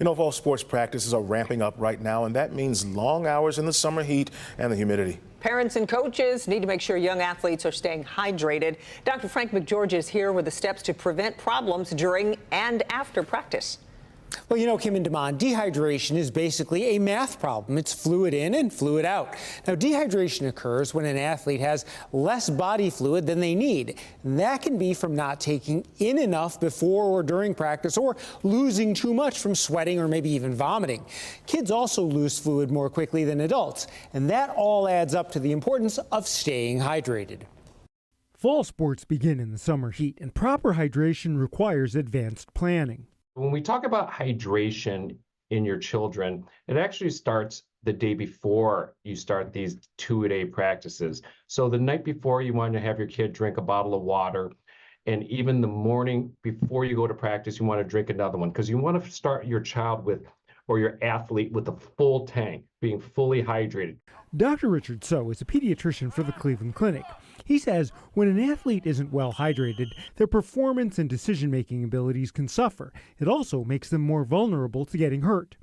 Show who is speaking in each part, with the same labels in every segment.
Speaker 1: You know, fall sports practices are ramping up right now, and that means long hours in the summer heat and the humidity.
Speaker 2: Parents and coaches need to make sure young athletes are staying hydrated. Dr. Frank McGeorge is here with the steps to prevent problems during and after practice.
Speaker 3: Well, you know, Kim and Damon, dehydration is basically a math problem. It's fluid in and fluid out. Now, dehydration occurs when an athlete has less body fluid than they need. That can be from not taking in enough before or during practice, or losing too much from sweating or maybe even vomiting. Kids also lose fluid more quickly than adults, and that all adds up to the importance of staying hydrated.
Speaker 4: Fall sports begin in the summer heat, and proper hydration requires advanced planning.
Speaker 5: When we talk about hydration in your children, it actually starts the day before you start these two-a-day practices. So the night before, you want to have your kid drink a bottle of water. And even the morning before you go to practice, you want to drink another one, because you want to start your child with, or your athlete, with a full tank, being fully hydrated.
Speaker 4: Dr. Richard So is a pediatrician for the Cleveland Clinic. He says when an athlete isn't well hydrated, their performance and decision-making abilities can suffer. It also makes them more vulnerable to getting hurt.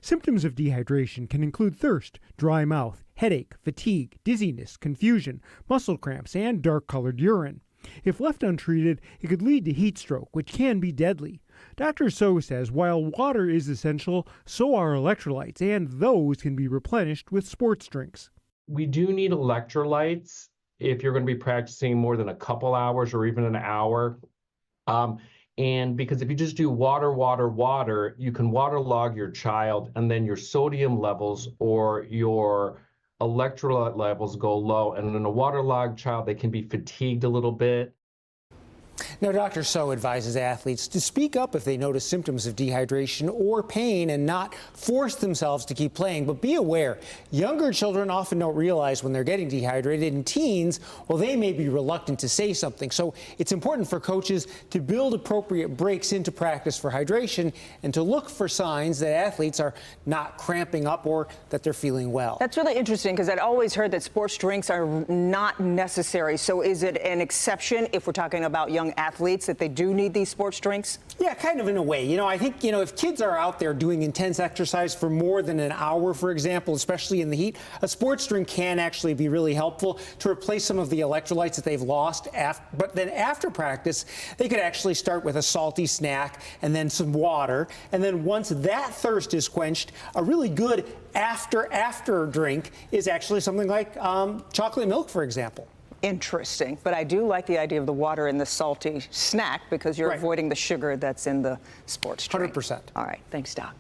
Speaker 4: Symptoms of dehydration can include thirst, dry mouth, headache, fatigue, dizziness, confusion, muscle cramps, and dark-colored urine. If left untreated, it could lead to heat stroke, which can be deadly. Dr. So says while water is essential, so are electrolytes, and those can be replenished with sports drinks.
Speaker 5: We do need electrolytes if you're going to be practicing more than a couple hours or even an hour. And because if you just do water, water, water, you can waterlog your child, and then your sodium levels or your electrolyte levels go low. And in a waterlogged child, they can be fatigued a little bit.
Speaker 3: Now, Dr. So advises athletes to speak up if they notice symptoms of dehydration or pain and not force themselves to keep playing. But be aware, younger children often don't realize when they're getting dehydrated, and teens, well, they may be reluctant to say something. So it's important for coaches to build appropriate breaks into practice for hydration and to look for signs that athletes are not cramping up or that they're feeling well.
Speaker 2: That's really interesting, because I'd always heard that sports drinks are not necessary. So is it an exception if we're talking about young athletes that they do need these sports drinks?
Speaker 3: Yeah, kind of in a way. You know, I think, if kids are out there doing intense exercise for more than an hour, for example, especially in the heat, a sports drink can actually be really helpful to replace some of the electrolytes that they've lost. But then after practice, they could actually start with a salty snack and then some water. And then once that thirst is quenched, a really good after drink is actually something like chocolate milk, for example.
Speaker 2: Interesting. But I do like the idea of the water and the salty snack, because you're avoiding the sugar that's in the sports drink.
Speaker 3: 100%.
Speaker 2: All right. Thanks, Doc.